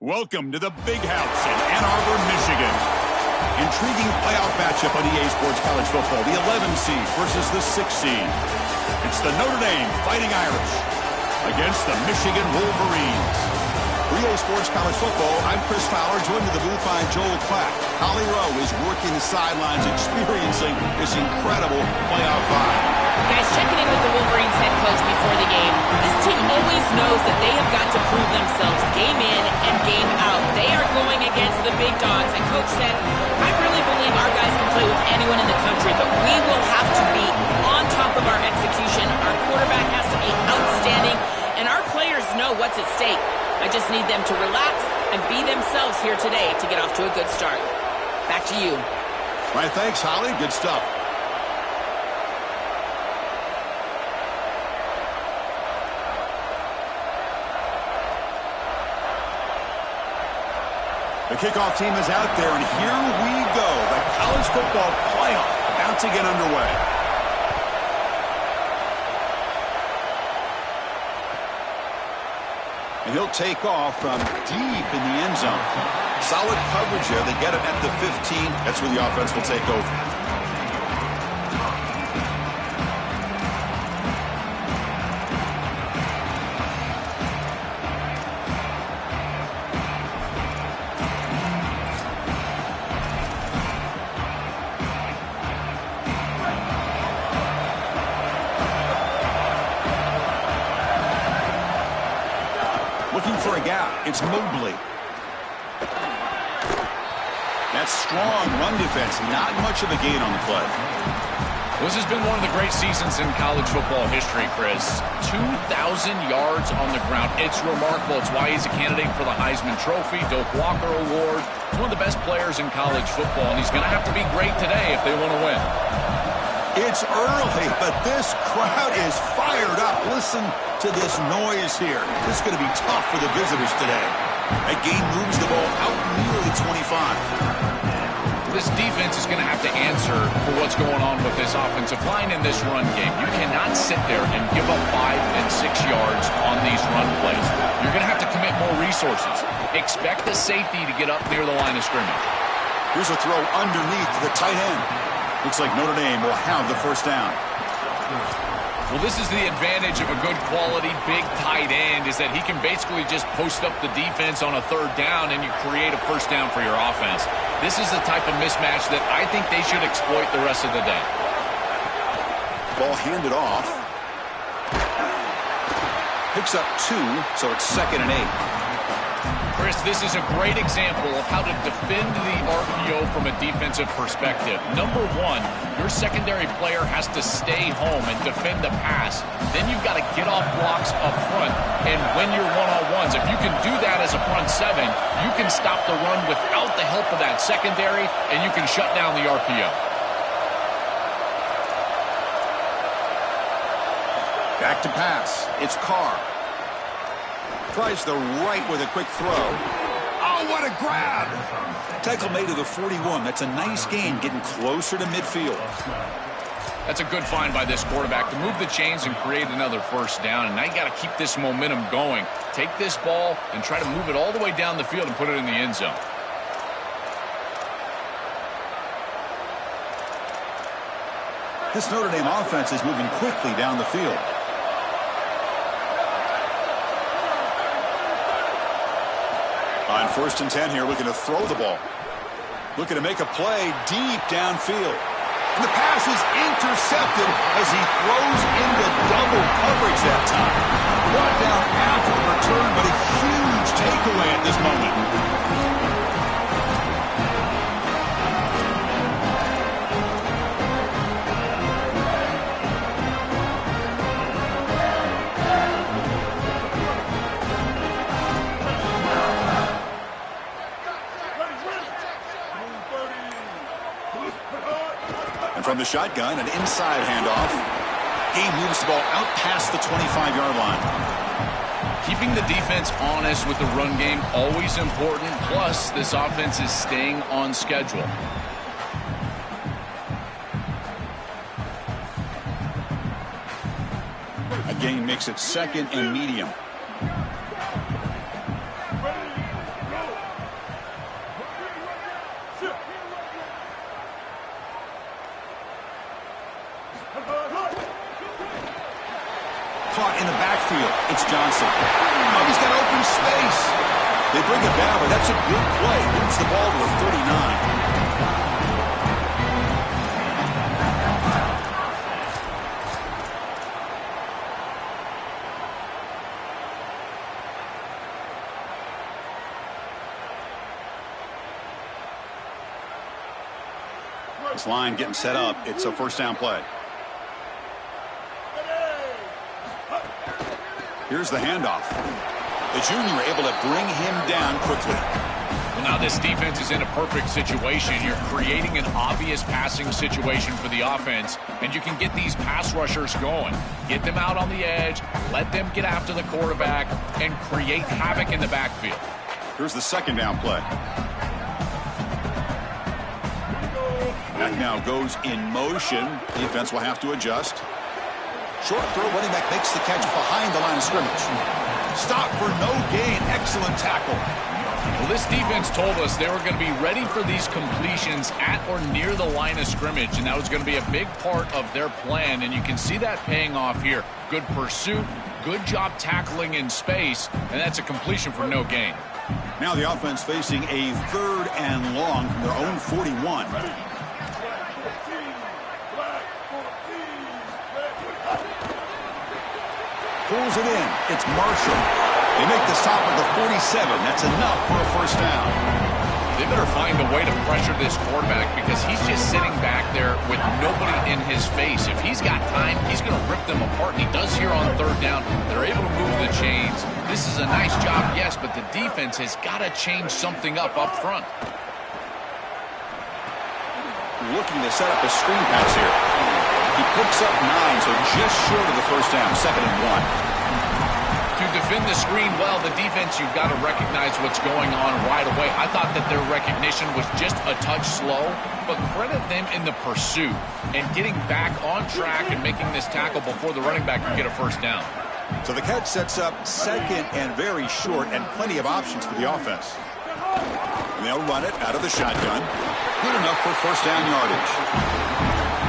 Welcome to the Big House in Ann Arbor, Michigan. Intriguing playoff matchup on EA Sports College Football. The 11 seed versus the 6 seed. It's the Notre Dame Fighting Irish against the Michigan Wolverines. For EA Sports College Football, I'm Chris Fowler, joined in the booth by Joel Clapp. Holly Rowe is working the sidelines, experiencing this incredible playoff vibe. Guys, checking in with the Wolverines head coach before the game. This team always knows that they have got to prove themselves game in and game out. They are going against the big dogs, and Coach said, I really believe our guys can play with anyone in the country, but we will have to be on top of our execution. Our quarterback has to be outstanding, and our players know what's at stake. I just need them to relax and be themselves here today to get off to a good start. Back to you. All right, thanks, Holly. Good stuff. The kickoff team is out there, and here we go. The college football playoff about to get underway. And he'll take off from deep in the end zone. Solid coverage there. They get it at the 15. That's where the offense will take over. Looking for a gap. It's Mobley. That strong run defense. Not much of a gain on the play. This has been one of the great seasons in college football history, Chris. 2,000 yards on the ground. It's remarkable. It's why he's a candidate for the Heisman Trophy, Doak Walker Award. He's one of the best players in college football, and he's going to have to be great today if they want to win. It's early, but this crowd is fired up. Listen to this noise here. This is going to be tough for the visitors today. That game moves the ball out near the 25. This defense is going to have to answer for what's going on with this offensive line in this run game. You cannot sit there and give up 5 and 6 yards on these run plays. You're going to have to commit more resources. Expect the safety to get up near the line of scrimmage. Here's a throw underneath to the tight end. Looks like Notre Dame will have the first down. Well, this is the advantage of a good quality big tight end, is that he can basically just post up the defense on a third down and you create a first down for your offense. This is the type of mismatch that I think they should exploit the rest of the day. Ball handed off. Picks up 2, so it's 2nd and 8. Chris, this is a great example of how to defend the RPO from a defensive perspective. Number one, your secondary player has to stay home and defend the pass. Then you've got to get off blocks up front and win your one-on-ones. If you can do that as a front seven, you can stop the run without the help of that secondary, and you can shut down the RPO. Back to pass. It's Carr. Tries the right with a quick throw. Oh, what a grab! Tackle made to the 41. That's a nice gain, getting closer to midfield. That's a good find by this quarterback to move the chains and create another first down. And now you got to keep this momentum going. Take this ball and try to move it all the way down the field and put it in the end zone. This Notre Dame offense is moving quickly down the field. On 1st and 10 here, looking to throw the ball. Looking to make a play deep downfield. And the pass is intercepted as he throws into double coverage that time. Brought down after the return, but a huge takeaway at this moment. From the shotgun, an inside handoff. He moves the ball out past the 25-yard line. Keeping the defense honest with the run game, always important. Plus, this offense is staying on schedule. A gain makes it 2nd and medium. caught in the backfield. It's Johnson. Oh, he's got open space. They bring it down, but that's a good play. Moves the ball to a 39. This line getting set up. It's a first down play. Here's the handoff. The junior able to bring him down quickly. Well, now this defense is in a perfect situation. You're creating an obvious passing situation for the offense, and you can get these pass rushers going. Get them out on the edge, let them get after the quarterback, and create havoc in the backfield. Here's the second down play. That now goes in motion. Defense will have to adjust. Short throw, running back makes the catch behind the line of scrimmage. Stop for no gain. Excellent tackle. Well, this defense told us they were going to be ready for these completions at or near the line of scrimmage, and that was going to be a big part of their plan, and you can see that paying off here. Good pursuit, good job tackling in space, and that's a completion for no gain. Now the offense facing a 3rd and long from their own 41. Pulls it in. It's Marshall. They make the stop at the 47. That's enough for a first down. They better find a way to pressure this quarterback because he's just sitting back there with nobody in his face. If he's got time, he's going to rip them apart, and he does here on 3rd down. They're able to move the chains. This is a nice job, yes, but the defense has got to change something up front. Looking to set up a screen pass here. He picks up 9, so just short of the first down, 2nd and 1. To defend the screen well, the defense, you've got to recognize what's going on right away. I thought that their recognition was just a touch slow, but credit them in the pursuit and getting back on track and making this tackle before the running back can get a first down. So the catch sets up 2nd and very short and plenty of options for the offense. And they'll run it out of the shotgun. Good enough for first down yardage.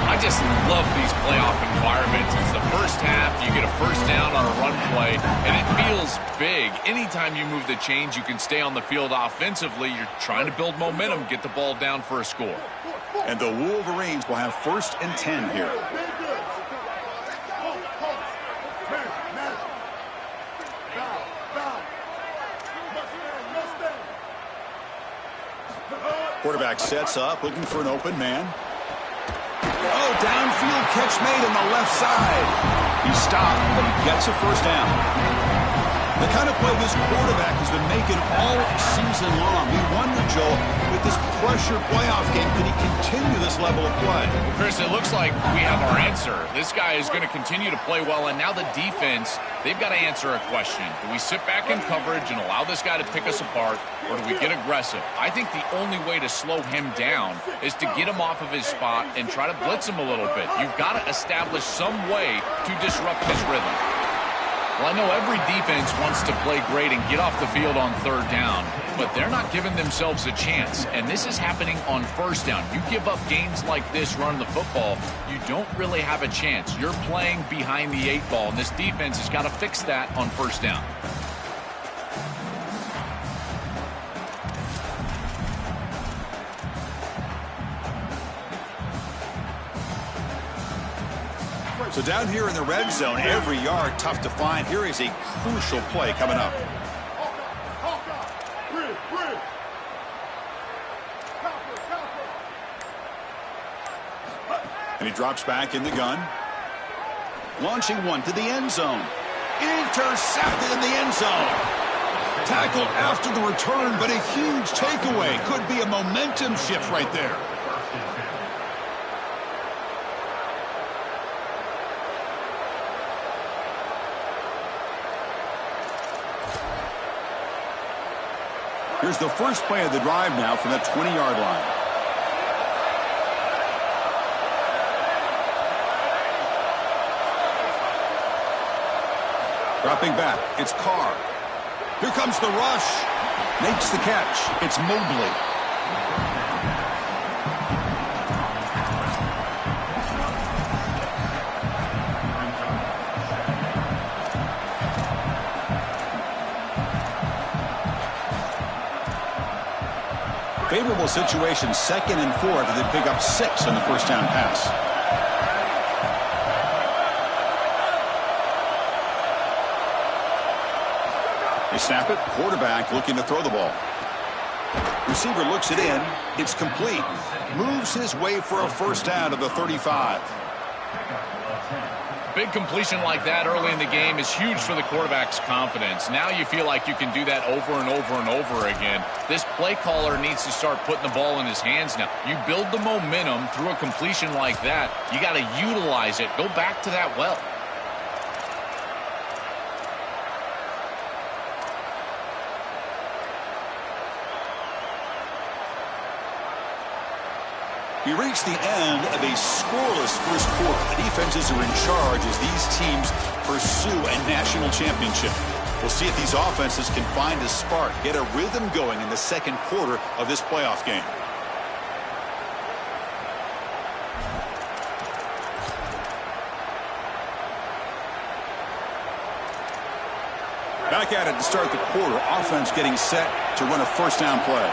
I just love these playoff environments. It's the first half. You get a first down on a run play, and it feels big. Anytime you move the chains, you can stay on the field offensively. You're trying to build momentum, get the ball down for a score. And the Wolverines will have 1st and 10 here. Quarterback sets up, looking for an open man. Oh, downfield catch made on the left side. He stopped, but he gets a first down. The kind of play this quarterback has been making all season long. We wonder, Joel, with this pressure playoff game, can he continue this level of play? Well, Chris, it looks like we have our answer. This guy is going to continue to play well, and now the defense, they've got to answer a question. Do we sit back in coverage and allow this guy to pick us apart, or do we get aggressive? I think the only way to slow him down is to get him off of his spot and try to blitz him a little bit. You've got to establish some way to disrupt his rhythm. Well, I know every defense wants to play great and get off the field on 3rd down, but they're not giving themselves a chance, and this is happening on 1st down. You give up games like this running the football, you don't really have a chance. You're playing behind the 8 ball, and this defense has got to fix that on 1st down. So down here in the red zone, every yard tough to find. Here is a crucial play coming up. And he drops back in the gun. Launching one to the end zone. Intercepted in the end zone. Tackled after the return, but a huge takeaway. Could be a momentum shift right there. Here's the first play of the drive now from the 20-yard line. Dropping back, it's Carr. Here comes the rush. Makes the catch. It's Mobley. favorable situation, 2nd and 4 after they pick up 6 on the first down pass. They snap it. Quarterback looking to throw the ball. Receiver looks it in. It's complete. Moves his way for a first down to the 35. Big completion like that early in the game is huge for the quarterback's confidence. Now you feel like you can do that over and over and over again. This play caller needs to start putting the ball in his hands now. You build the momentum through a completion like that. You got to utilize it. Go back to that well. We reach the end of a scoreless first quarter. The defenses are in charge as these teams pursue a national championship. We'll see if these offenses can find a spark, get a rhythm going in the second quarter of this playoff game. Back at it to start the quarter. Offense getting set to run a first down play.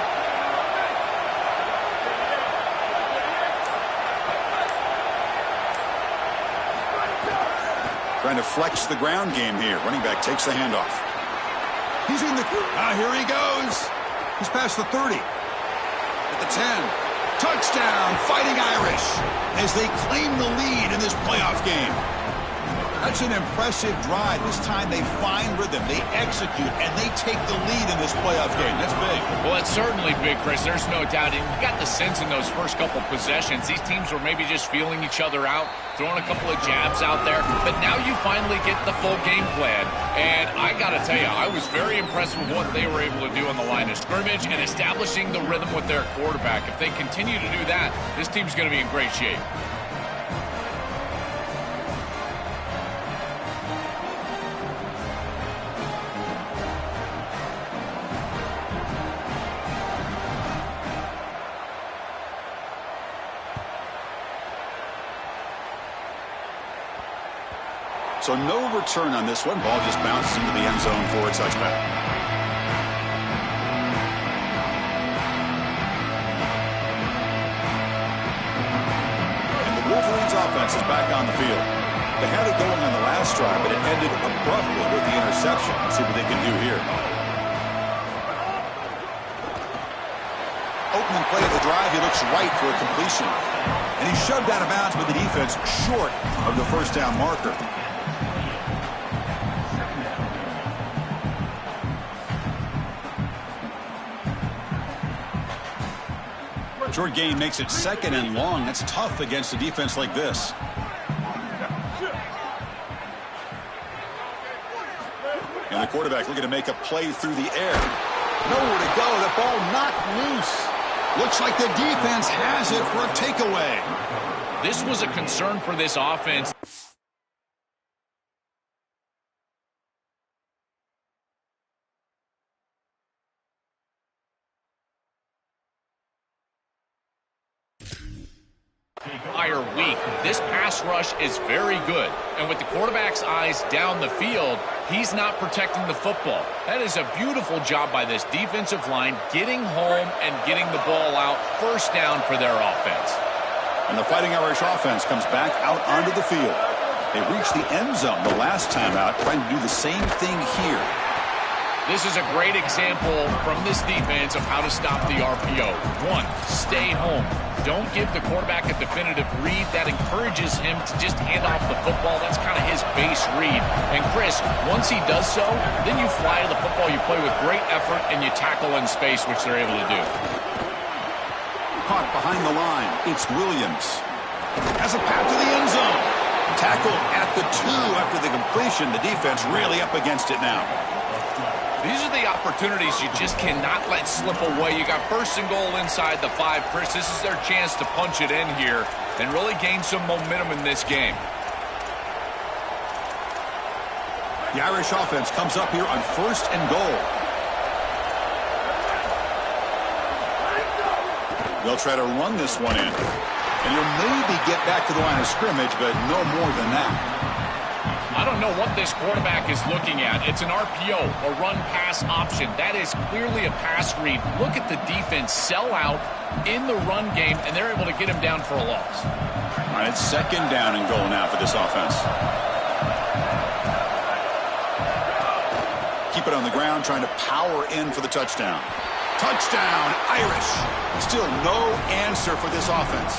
Trying to flex the ground game here. Running back takes the handoff. He's in the... here he goes. He's past the 30. At the 10. Touchdown, Fighting Irish, as they claim the lead in this playoff game. That's an impressive drive. This time they find rhythm, they execute, and they take the lead in this playoff game. That's big. Well, that's certainly big, Chris. There's no doubt. And you got the sense in those first couple possessions, these teams were maybe just feeling each other out, throwing a couple of jabs out there. But now you finally get the full game plan. And I got to tell you, I was very impressed with what they were able to do on the line of scrimmage and establishing the rhythm with their quarterback. If they continue to do that, this team's going to be in great shape. So no return on this one. Ball just bounces into the end zone for a touchback. And the Wolverines offense is back on the field. They had it going on the last drive, but it ended abruptly with the interception. Let's see what they can do here. Opening play of the drive, he looks right for a completion. And he's shoved out of bounds by the defense short of the first down marker. Short gain makes it 2nd and long. That's tough against a defense like this. And the quarterback looking to make a play through the air. Nowhere to go. The ball knocked loose. Looks like the defense has it for a takeaway. This was a concern for this offense. Week. This pass rush is very good. And with the quarterback's eyes down the field, he's not protecting the football. That is a beautiful job by this defensive line, getting home and getting the ball out, first down for their offense. And the Fighting Irish offense comes back out onto the field. They reached the end zone the last time out, trying to do the same thing here. This is a great example from this defense of how to stop the RPO. 1, stay home. Don't give the quarterback a definitive read. That encourages him to just hand off the football. That's kind of his base read. And Chris, once he does so, then you fly to the football. You play with great effort, and you tackle in space, which they're able to do. Caught behind the line. It's Williams. Has a path to the end zone. Tackled at the 2 after the completion. The defense really up against it now. These are the opportunities you just cannot let slip away. You got 1st and goal inside the 5. Chris, this is their chance to punch it in here and really gain some momentum in this game. The Irish offense comes up here on 1st and goal. They'll try to run this one in. And he'll maybe get back to the line of scrimmage, but no more than that. I don't know what this quarterback is looking at. It's an RPO, a run-pass option. That is clearly a pass read. Look at the defense sell out in the run game, and they're able to get him down for a loss. All right, it's second down and goal now for this offense. Keep it on the ground, trying to power in for the touchdown. Touchdown, Irish. Still no answer for this offense.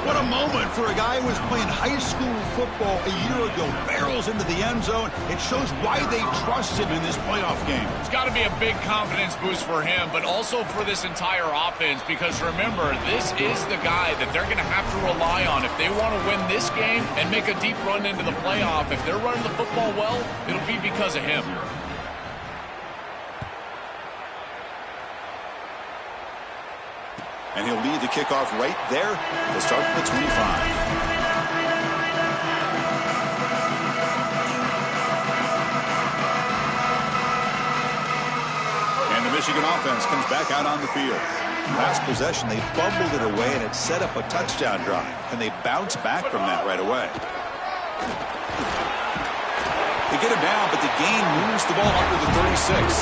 What a moment for a guy who was playing high school football a year ago. Barrels into the end zone. It shows why they trust him in this playoff game. It's got to be a big confidence boost for him, but also for this entire offense, because remember, this is the guy that they're going to have to rely on if they want to win this game and make a deep run into the playoff. If they're running the football well, it'll be because of him. And he'll lead the kickoff right there to start from the 25. And the Michigan offense comes back out on the field. Last possession, they fumbled it away, and it set up a touchdown drive. Can they bounce back from that right away? They get him down, but the gain moves the ball under the 36.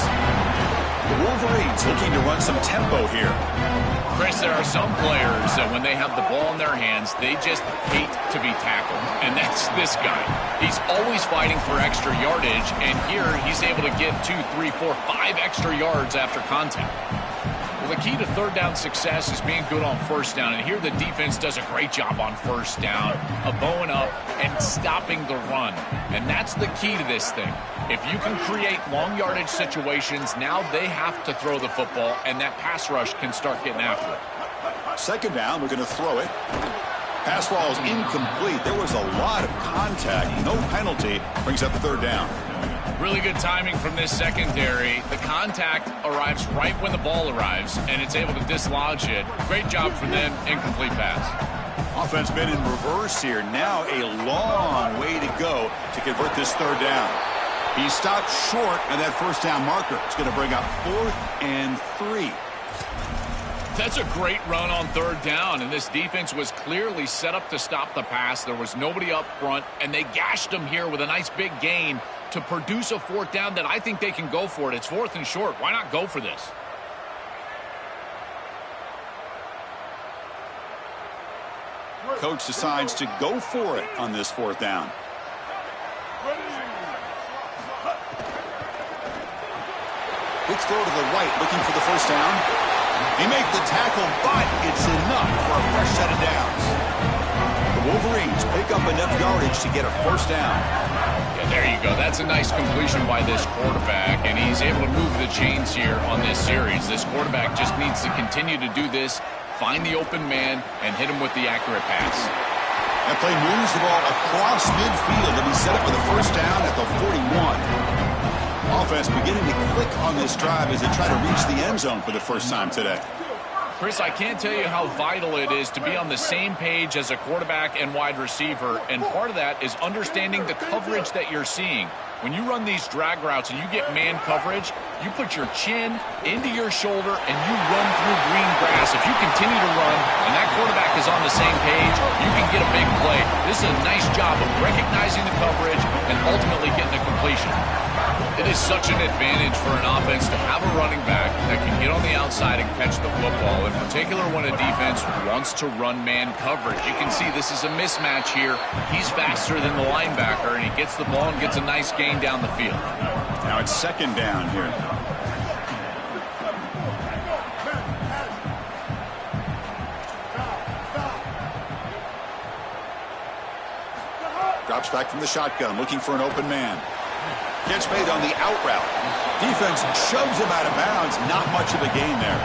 The Wolverines looking to run some tempo here. Chris, there are some players that when they have the ball in their hands, they just hate to be tackled. And that's this guy. He's always fighting for extra yardage, and here he's able to get 2, 3, 4, 5 extra yards after contact. Well, the key to third down success is being good on first down, and here the defense does a great job on first down, bowing up and stopping the run. And that's the key to this thing. If you can create long yardage situations, now they have to throw the football, and that pass rush can start getting after it. Second down, we're going to throw it. Pass ball is incomplete. There was a lot of contact. No penalty. Brings up the third down. Really good timing from this secondary. The contact arrives right when the ball arrives, and it's able to dislodge it. Great job for them. Incomplete pass. Offense been in reverse here. Now a long way to go to convert this third down. He stopped short on that first down marker. It's going to bring up 4th and 3. That's a great run on third down, and this defense was clearly set up to stop the pass. There was nobody up front, and they gashed him here with a nice big gain to produce a fourth down that I think they can go for it. It's 4th and short. Why not go for this? Coach decides to go for it on this fourth down. Quick throw to the right, looking for the first down. He made the tackle, but it's enough for a fresh set of downs. The Wolverines pick up enough yardage to get a first down. Yeah, there you go. That's a nice completion by this quarterback, and he's able to move the chains here on this series. This quarterback just needs to continue to do this, find the open man, and hit him with the accurate pass. That play moves the ball across midfield, and he set up with a first down at the 41. Offense beginning to click on this drive as they try to reach the end zone for the first time today. Chris, I can't tell you how vital it is to be on the same page as a quarterback and wide receiver, and part of that is understanding the coverage that you're seeing. When you run these drag routes and you get man coverage, you put your chin into your shoulder and you run through green grass. If you continue to run and that quarterback is on the same page, you can get a big play. This is a nice job of recognizing the coverage and ultimately getting a completion. It is such an advantage for an offense to have a running back that can get on the outside and catch the football, in particular when a defense wants to run man coverage. You can see this is a mismatch here. He's faster than the linebacker, and he gets the ball and gets a nice gain down the field. Now it's second down here. Drops back from the shotgun, looking for an open man. Gets made on the out route. Defense shoves him out of bounds. Not much of a gain there.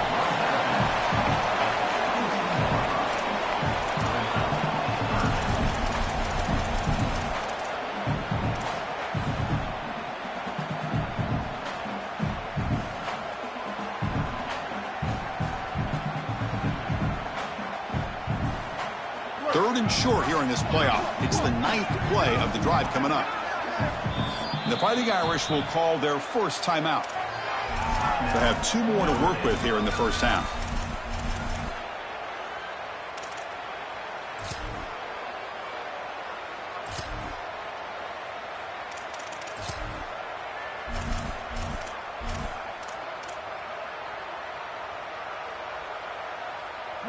Third and short here in this playoff. It's the 9th play of the drive coming up. The Fighting Irish will call their first timeout. They have 2 more to work with here in the first half.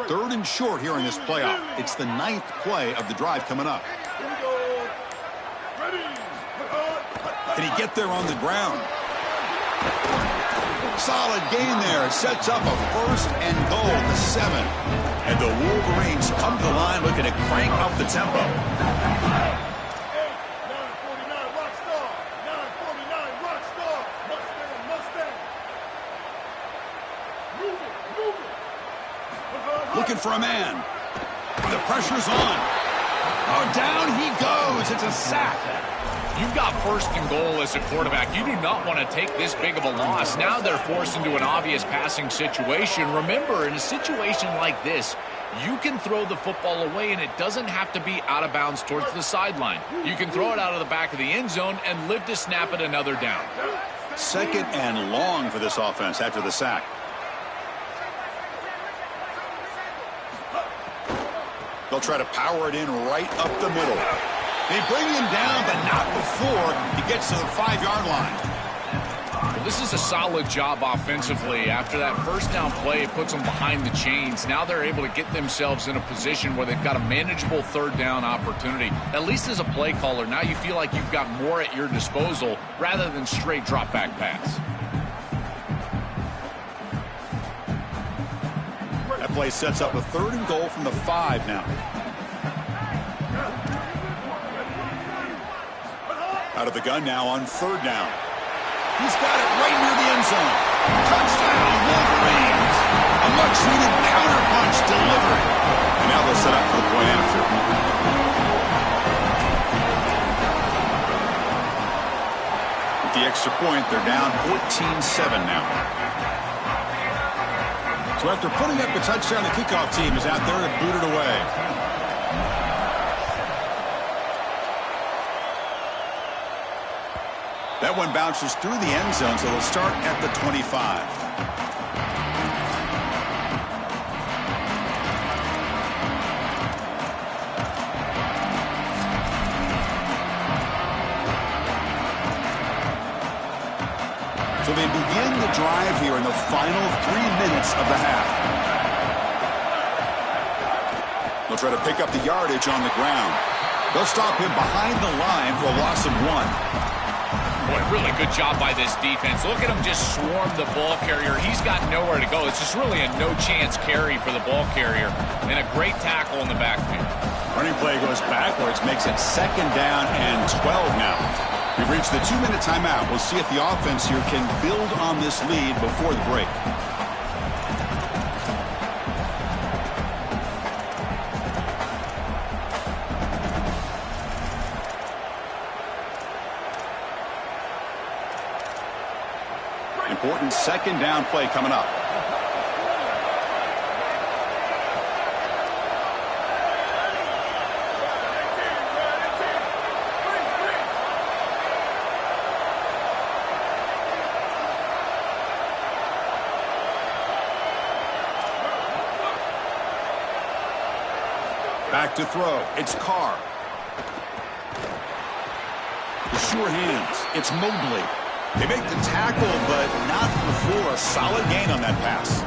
Third and short here in this playoff. It's the 9th play of the drive coming up. Can he get there on the ground? Solid gain there. It sets up a first and goal at the 7. And the Wolverines come to the line looking to crank up the tempo. 949 Rockstar. 949 Rockstar. Mustang. Move it. Looking for a man. The pressure's on. Oh, down he goes. It's a sack. You've got first and goal as a quarterback. You do not want to take this big of a loss. Now they're forced into an obvious passing situation. Remember, in a situation like this, you can throw the football away, and it doesn't have to be out of bounds towards the sideline. You can throw it out of the back of the end zone and live to snap it another down. Second and long for this offense after the sack. They'll try to power it in right up the middle. They bring him down, but not before he gets to the 5-yard line. Well, this is a solid job offensively. After that first down play, it puts them behind the chains. Now they're able to get themselves in a position where they've got a manageable third down opportunity. At least as a play caller, now you feel like you've got more at your disposal rather than straight drop back pass. That play sets up a 3rd and goal from the 5 now. Out of the gun now on 3rd down. He's got it right near the end zone. Touchdown, Wolverines. A much-needed counter-punch delivery. And now they'll set up for the point after. With the extra point, they're down 14-7 now. So after putting up a touchdown, the kickoff team is out there to boot it away. That one bounces through the end zone, so they'll start at the 25. So they begin the drive here in the final 3 minutes of the half. They'll try to pick up the yardage on the ground. They'll stop him behind the line for a loss of 1. Boy, really good job by this defense. Look at him just swarm the ball carrier. He's got nowhere to go. It's just really a no-chance carry for the ball carrier. And a great tackle in the backfield. Running play goes backwards, makes it 2nd down and 12 now. We've reached the 2-minute timeout. We'll see if the offense here can build on this lead before the break. Important 2nd down play coming up. Back to throw. It's Carr. The sure hands. It's Mobley. They make the tackle, but not before a solid gain on that pass.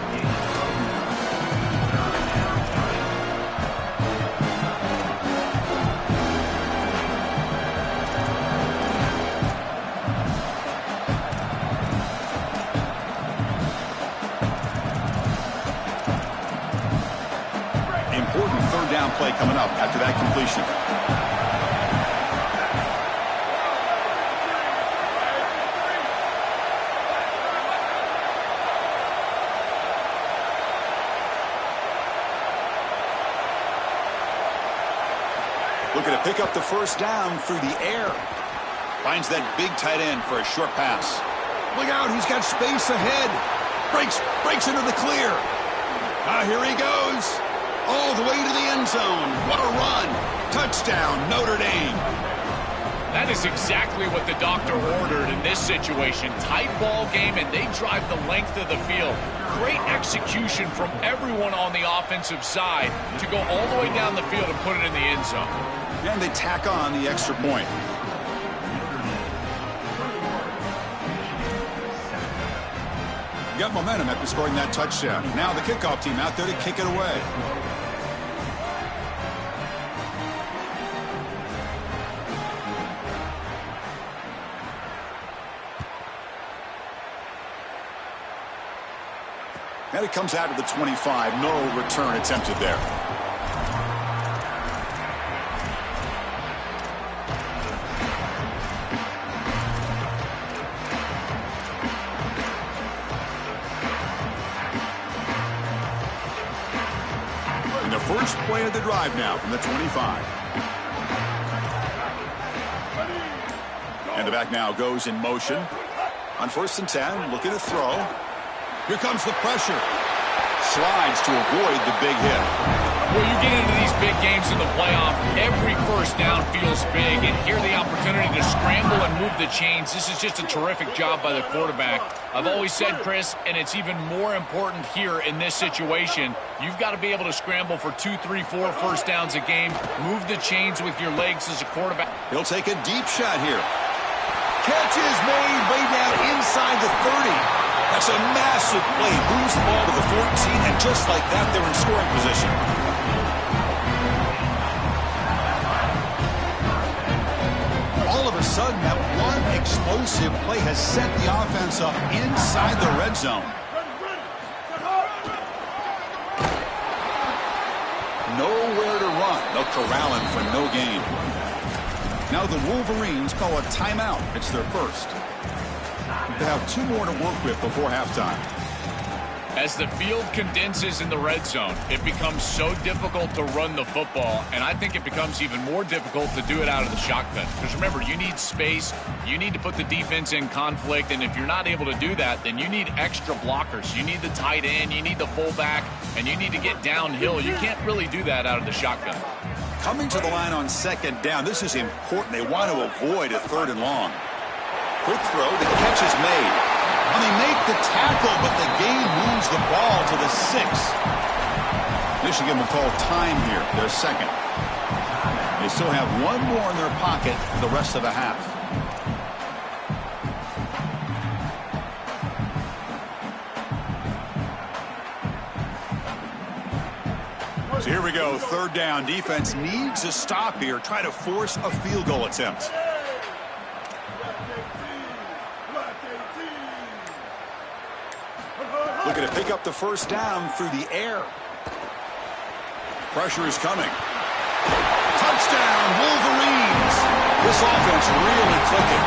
Important 3rd down play coming up after that completion. Looking to pick up the 1st down through the air. Finds that big tight end for a short pass. Look out, he's got space ahead. Breaks into the clear. Here he goes. All the way to the end zone. What a run. Touchdown, Notre Dame. That is exactly what the doctor ordered in this situation. Tight ball game, and they drive the length of the field. Great execution from everyone on the offensive side to go all the way down the field and put it in the end zone. And they tack on the extra point. got momentum after scoring that touchdown. Now the kickoff team out there to kick it away. And it comes out to the 25. No return attempted there. And the first play of the drive now from the 25. And the back now goes in motion. On 1st and 10, looking to throw. Here comes the pressure. Slides to avoid the big hit. Well, you get into these big games in the playoff, every first down feels big, and here the opportunity to scramble and move the chains. This is just a terrific job by the quarterback. I've always said, Chris, and it's even more important here in this situation, you've got to be able to scramble for 2, 3, 4 first downs a game, move the chains with your legs as a quarterback. He'll take a deep shot here. Catch is made way down inside the 30. That's a massive play. Moves the ball to the 14, and just like that, they're in scoring position. All of a sudden, that one explosive play has set the offense up inside the red zone. Nowhere to run. They'll corral him for no gain. Now the Wolverines call a timeout. It's their first. They have 2 more to work with before halftime. As the field condenses in the red zone, it becomes so difficult to run the football, and I think it becomes even more difficult to do it out of the shotgun. Because remember, you need space, you need to put the defense in conflict, and if you're not able to do that, then you need extra blockers. You need the tight end, you need the fullback, and you need to get downhill. You can't really do that out of the shotgun. Coming to the line on 2nd down, this is important. They want to avoid a 3rd and long. Quick throw, the catch is made. And they make the tackle, but the game moves the ball to the 6. Michigan will call time here, their second. They still have 1 more in their pocket for the rest of the half. So here we go, 3rd down. Defense needs a stop here, try to force a field goal attempt. Looking to pick up the first down through the air. Pressure is coming. Touchdown, Wolverines! This offense really clicking.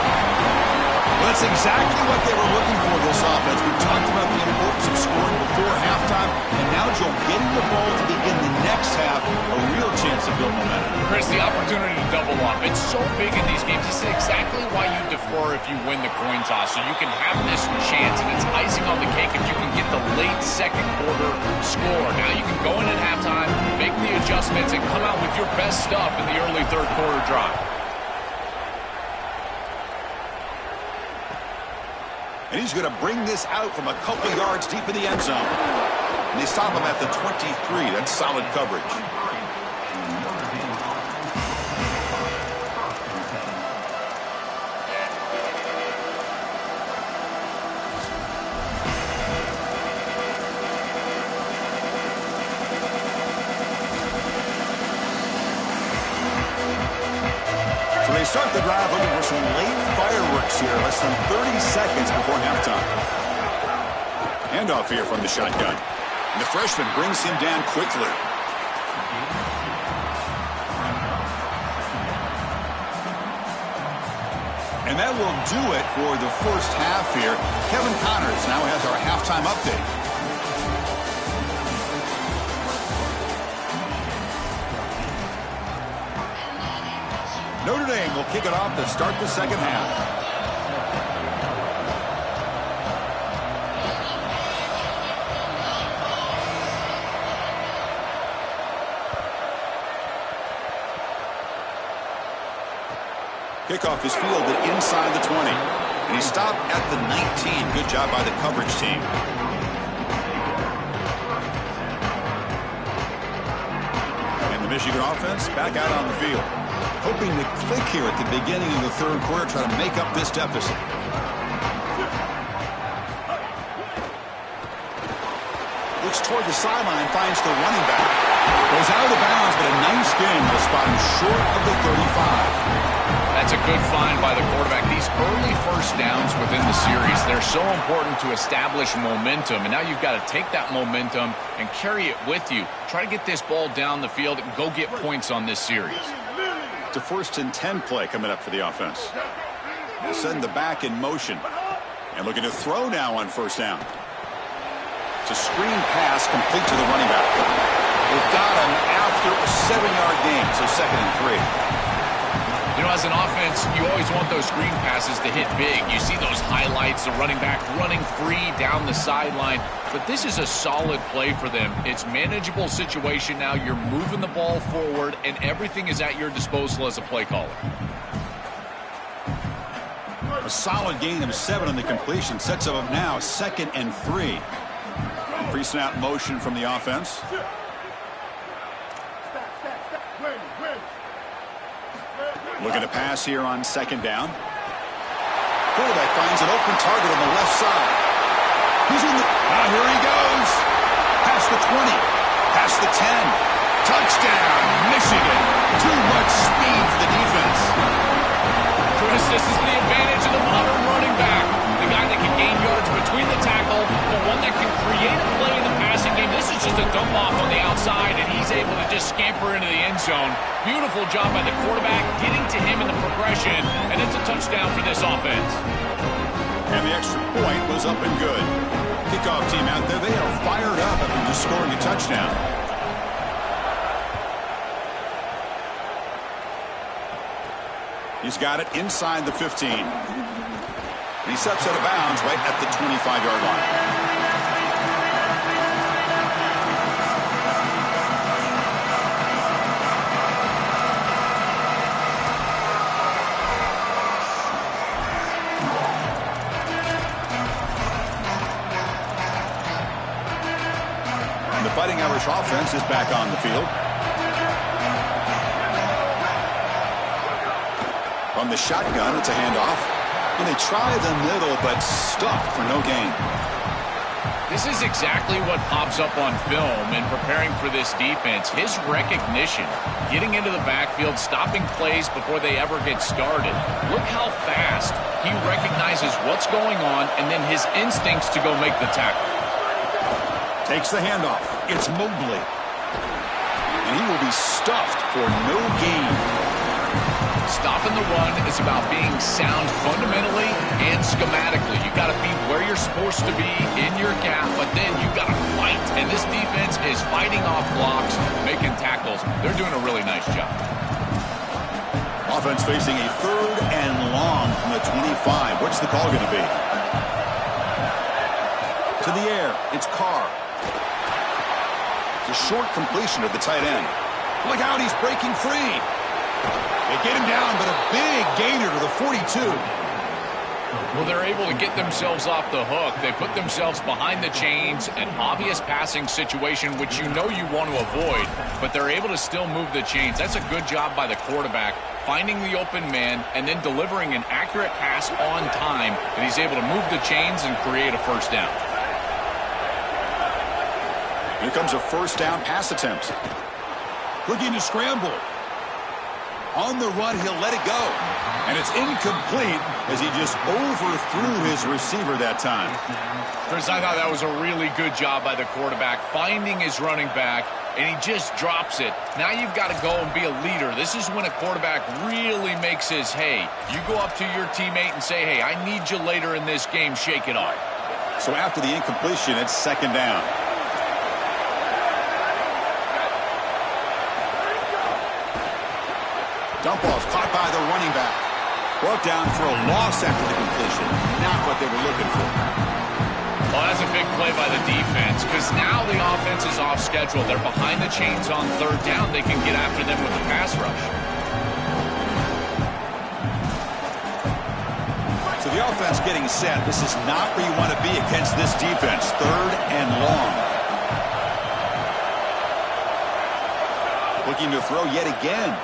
Well, that's exactly what they were looking for, this offense. We talked about the importance of scoring before halftime, and now, Joe, getting the ball to begin the next half, a real chance to build momentum. Chris, the opportunity to double up. It's so big in these games. This is exactly why you defer if you win the coin toss, so you can have this chance, and it's icing on the cake if you can get the late 2nd quarter score. Now you can go in at halftime, make the adjustments, and come out with your best stuff in the early 3rd quarter drive. And he's going to bring this out from a couple yards deep in the end zone. And they stop him at the 23. That's solid coverage. So they start the drive looking for some late fireworks here, less than 30 seconds before halftime. Handoff here from the shotgun. And the freshman brings him down quickly. And that will do it for the first half here. Kevin Connors now has our halftime update. Notre Dame will kick it off to start the second half. Kickoff is fielded inside the 20. And he stopped at the 19. Good job by the coverage team. And the Michigan offense back out on the field. Hoping to click here at the beginning of the 3rd quarter, try to make up this deficit. Looks toward the sideline, finds the running back. Goes out of bounds, but a nice gain will spot him short of the 35. That's a good find by the quarterback. These early first downs within the series, they're so important to establish momentum. And now you've got to take that momentum and carry it with you. Try to get this ball down the field and go get points on this series. It's a 1st and 10 play coming up for the offense. They'll send the back in motion. And looking to throw now on 1st down. It's a screen pass complete to the running back. They've got him after a 7-yard gain, so 2nd and 3. You know, as an offense, you always want those screen passes to hit big. You see those highlights, the running back running free down the sideline. But this is a solid play for them. It's manageable situation now. You're moving the ball forward, and everything is at your disposal as a play caller. A solid gain of 7 on the completion. Sets up now 2nd and 3. Pre-snap motion from the offense. Looking to pass here on 2nd down. Quarterback finds an open target on the left side. He's in the... Now here he goes. Past the 20. Past the 10. Touchdown, Michigan. Too much speed for the defense. Chris, this is the advantage of the modern running back. The guy that can gain yardage between the tackle, the one that can create a play in the passing game. This is just a dump off on the outside, and he's able to just scamper into the end zone. Beautiful job by the quarterback, getting to him in the progression, and it's a touchdown for this offense. And the extra point was up and good. Kickoff team out there, they are fired up after just scoring a touchdown. He's got it inside the 15. He steps out of bounds right at the 25-yard line. And the Fighting Irish offense is back on the field. From the shotgun, it's a handoff. And they try the middle, but stuffed for no gain. This is exactly what pops up on film in preparing for this defense. His recognition, getting into the backfield, stopping plays before they ever get started. Look how fast he recognizes what's going on and then his instincts to go make the tackle. Takes the handoff. It's Mobley. And he will be stuffed for no gain. Stopping the run is about being sound fundamentally and schematically. You got to be where you're supposed to be in your gap, but then you got to fight. And this defense is fighting off blocks, making tackles. They're doing a really nice job. Offense facing a 3rd and long from the 25. What's the call going to be? To the air. It's Carr. It's a short completion to the tight end. Look out, he's breaking free. They get him down, but a big gainer to the 42. Well, they're able to get themselves off the hook. They put themselves behind the chains, an obvious passing situation, which you know you want to avoid, but they're able to still move the chains. That's a good job by the quarterback, finding the open man and then delivering an accurate pass on time, and he's able to move the chains and create a 1st down. Here comes a 1st down pass attempt. Looking to scramble. On the run, he'll let it go. And it's incomplete as he just overthrew his receiver that time. Chris, I thought that was a really good job by the quarterback, finding his running back, and he just drops it. Now you've got to go and be a leader. This is when a quarterback really makes his hay. You go up to your teammate and say, hey, I need you later in this game. Shake it off. So after the incompletion, it's 2nd down. Dump off caught by the running back. Brought down for a loss after the completion. Not what they were looking for. Well, that's a big play by the defense because now the offense is off schedule. They're behind the chains on 3rd down. They can get after them with a pass rush. So the offense getting set. This is not where you want to be against this defense. 3rd and long. Looking to throw yet again.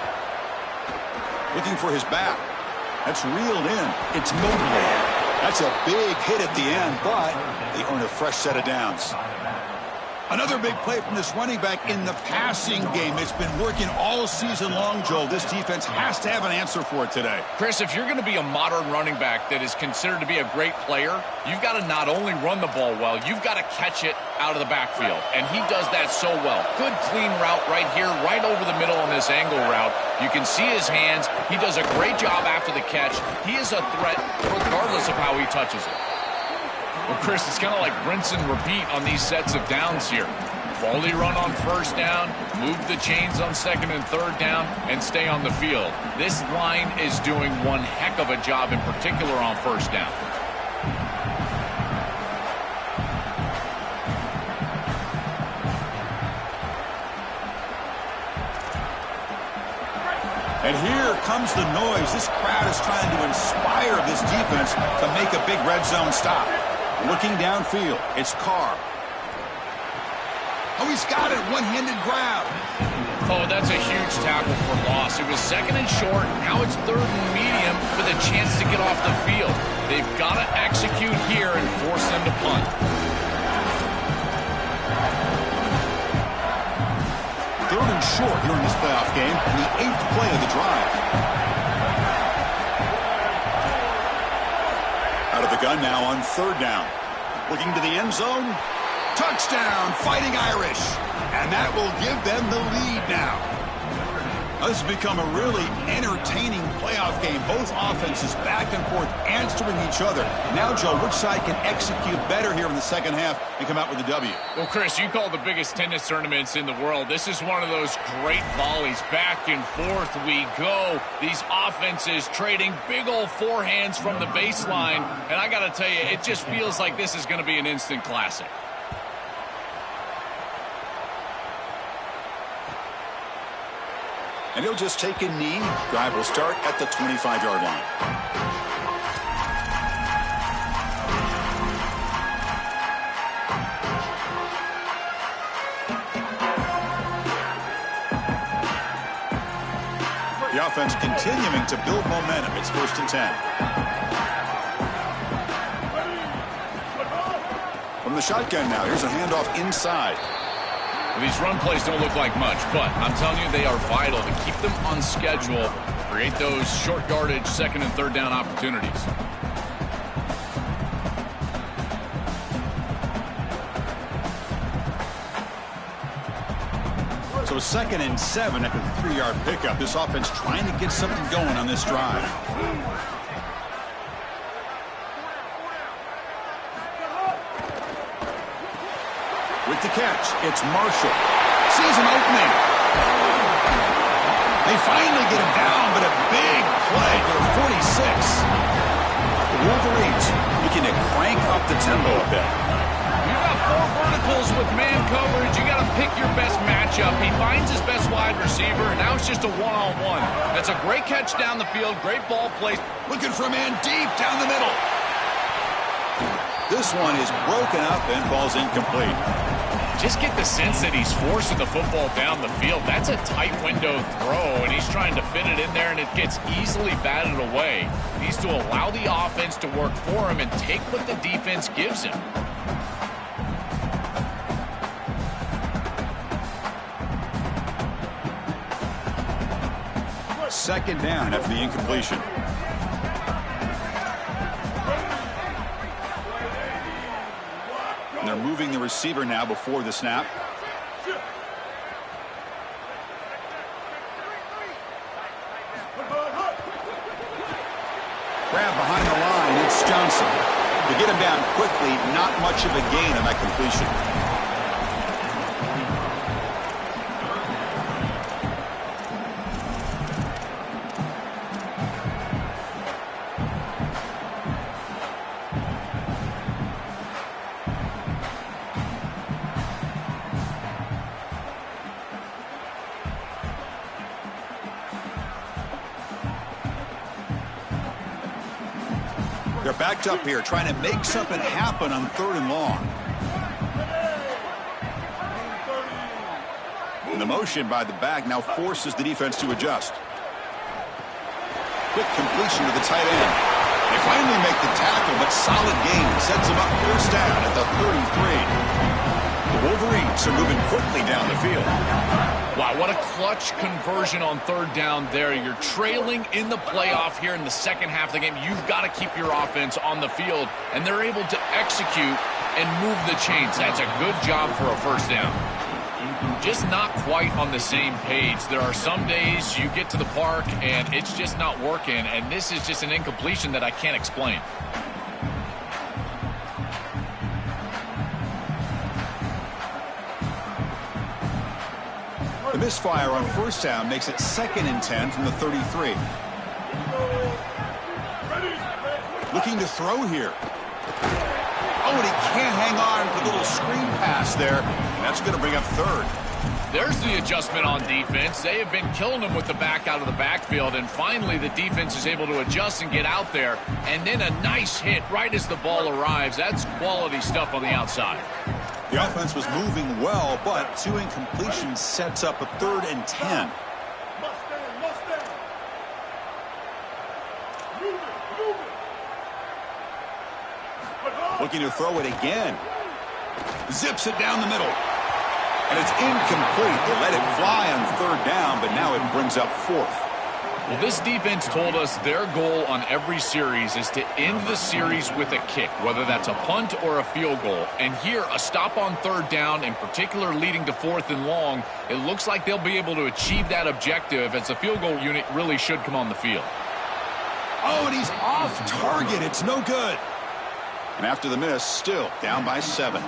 Looking for his back. That's reeled in. It's Mobley. That's a big hit at the end, but they earn a fresh set of downs. Another big play from this running back in the passing game. It's been working all season long, Joel. This defense has to have an answer for it today. Chris, if you're going to be a modern running back that is considered to be a great player, you've got to not only run the ball well, you've got to catch it out of the backfield. And he does that so well. Good, clean route right here, right over the middle on this angle route. You can see his hands. He does a great job after the catch. He is a threat regardless of how he touches it. Well, Chris, it's kind of like rinse and repeat on these sets of downs here. Quality run on first down, move the chains on second and third down, and stay on the field. This line is doing one heck of a job, in particular on first down. And here comes the noise. This crowd is trying to inspire this defense to make a big red zone stop. Looking downfield, it's Carr. Oh, he's got it. One-handed grab. Oh, that's a huge tackle for loss. It was second and short. Now it's third and medium with a chance to get off the field. They've got to execute here and force them to punt. Third and short here in this playoff game, and the 8th play of the drive. Out of the gun now on third down. Looking to the end zone. Touchdown, Fighting Irish. And that will give them the lead now. This has become a really entertaining playoff game. Both offenses back and forth answering each other. Now, Joe, which side can execute better here in the second half and come out with a W? Well, Chris, you call the biggest tennis tournaments in the world. This is one of those great volleys. Back and forth we go. These offenses trading big old forehands from the baseline. And I got to tell you, it just feels like this is going to be an instant classic. And he'll just take a knee. Drive will start at the 25-yard line. The offense continuing to build momentum. It's 1st and 10. From the shotgun now. Here's a handoff inside. Well, these run plays don't look like much, but I'm telling you they are vital to keep them on schedule, create those short yardage second and third down opportunities. So 2nd and 7 after the 3-yard pickup. This offense trying to get something going on this drive. With the catch, it's Marshall. Sees an opening. They finally get him down, but a big play to the 46. The Wolverines looking to crank up the tempo a bit. You got 4 verticals with man coverage. You got to pick your best matchup. He finds his best wide receiver, and now it's just a one-on-one. That's a great catch down the field, great ball play. Looking for a man deep down the middle. This one is broken up and falls incomplete. Just get the sense that he's forcing the football down the field. That's a tight window throw, and he's trying to fit it in there, and it gets easily batted away. He needs to allow the offense to work for him and take what the defense gives him. Second down after the incompletion. And they're moving the receiver now before the snap. Grab behind the line, it's Johnson. To get him down quickly, not much of a gain on that completion. They're backed up here, trying to make something happen on 3rd and long. And the motion by the back now forces the defense to adjust. Quick completion to the tight end. They finally make the tackle, but solid gain. Sets them up 1st down at the 33. The Wolverines are moving quickly down the field. Wow, what a clutch conversion on third down there. You're trailing in the playoff here in the second half of the game. You've got to keep your offense on the field, and they're able to execute and move the chains. That's a good job for a first down. Just not quite on the same page. There are some days you get to the park and it's just not working, and this is just an incompletion that I can't explain. The misfire on first down makes it 2nd and 10 from the 33. Looking to throw here. Oh, and he can't hang on for the little screen pass there. That's going to bring up 3rd. There's the adjustment on defense. They have been killing them with the back out of the backfield, and finally the defense is able to adjust and get out there. And then a nice hit right as the ball arrives. That's quality stuff on the outside. The offense was moving well, but 2 incompletions sets up a 3rd and 10. Mustang. Move it. Looking to throw it again. Zips it down the middle. And it's incomplete. They let it fly on 3rd down, but now it brings up 4th. Well, this defense told us their goal on every series is to end the series with a kick, whether that's a punt or a field goal. And here, a stop on 3rd down, in particular leading to 4th and long, it looks like they'll be able to achieve that objective as the field goal unit really should come on the field. Oh, and he's off target. It's no good. And after the miss, still down by 7.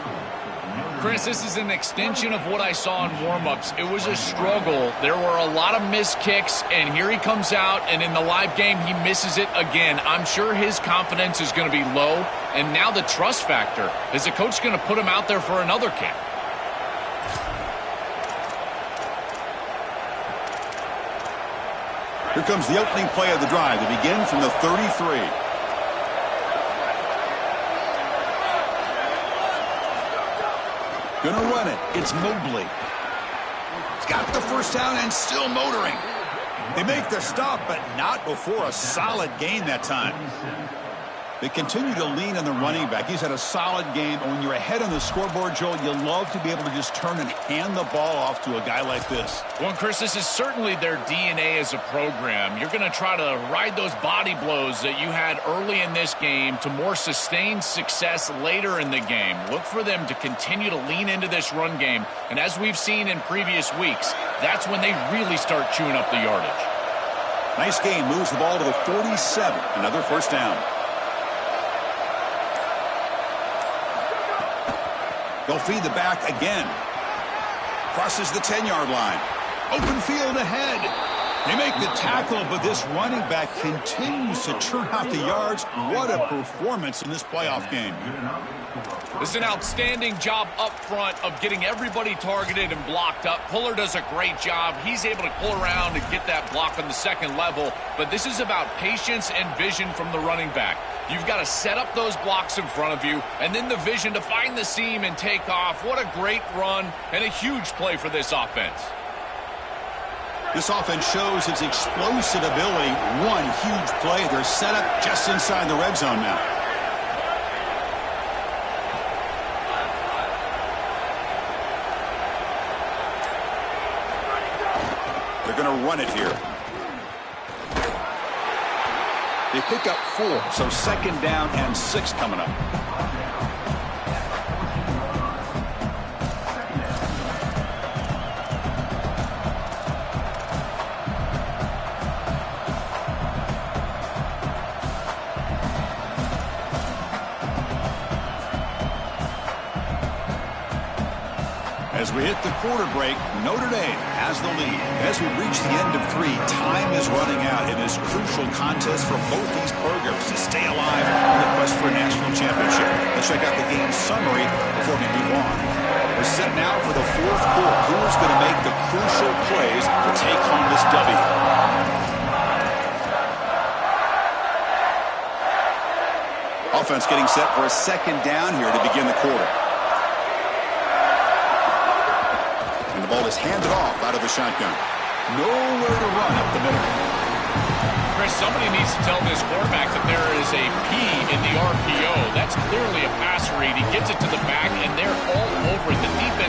Chris, this is an extension of what I saw in warmups. It was a struggle. There were a lot of missed kicks, and here he comes out, and in the live game, he misses it again. I'm sure his confidence is going to be low, and now the trust factor. Is the coach going to put him out there for another kick? Here comes the opening play of the drive. They begin from the 33. Gonna run it. It's Mobley. He's got the first down and still motoring. They make the stop, but not before a solid gain that time. They continue to lean on the running back. He's had a solid game. And when you're ahead on the scoreboard, Joel, you love to be able to just turn and hand the ball off to a guy like this. Well, Chris, this is certainly their DNA as a program. You're going to try to ride those body blows that you had early in this game to more sustained success later in the game. Look for them to continue to lean into this run game. And as we've seen in previous weeks, that's when they really start chewing up the yardage. Nice game. Moves the ball to the 47. Another first down. They'll feed the back again. Crosses the 10-yard line. Open field ahead. They make the tackle, but this running back continues to churn out the yards. What a performance in this playoff game. This is an outstanding job up front of getting everybody targeted and blocked up. Puller does a great job. He's able to pull around and get that block on the second level. But this is about patience and vision from the running back. You've got to set up those blocks in front of you, and then the vision to find the seam and take off. What a great run and a huge play for this offense. This offense shows its explosive ability. One huge play. They're set up just inside the red zone now. They're going to run it here. They pick up 4, so 2nd down and 6 coming up. As we hit the quarter break, Notre Dame has the lead. As we reach the end of 3, time is running out in this crucial contest for both these programs to stay alive in the quest for a national championship. Let's check out the game summary before we move on. We're set now for the 4th quarter. Who's going to make the crucial plays to take home this W? Offense getting set for a 2nd down here to begin the quarter. And the ball is handed off out of the shotgun. Nowhere to run up the middle. Chris, somebody needs to tell this quarterback that there is a P in the RPO. That's clearly a pass read. He gets it to the back, and they're all over it. The defense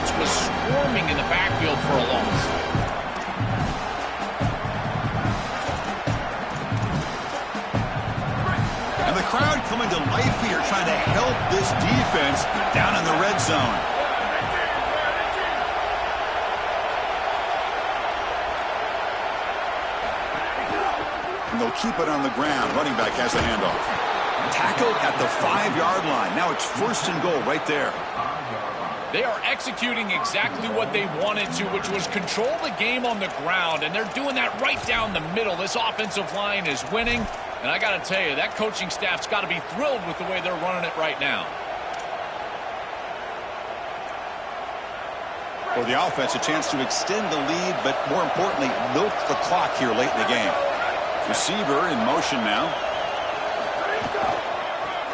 coming to life here, trying to help this defense down in the red zone. And they'll keep it on the ground. Running back has the handoff. Tackled at the 5-yard line. Now it's 1st and goal right there. They are executing exactly what they wanted to, which was control the game on the ground, and they're doing that right down the middle. This offensive line is winning, and I got to tell you, that coaching staff's got to be thrilled with the way they're running it right now. For the offense, a chance to extend the lead, but more importantly, milk the clock here late in the game. Receiver in motion now.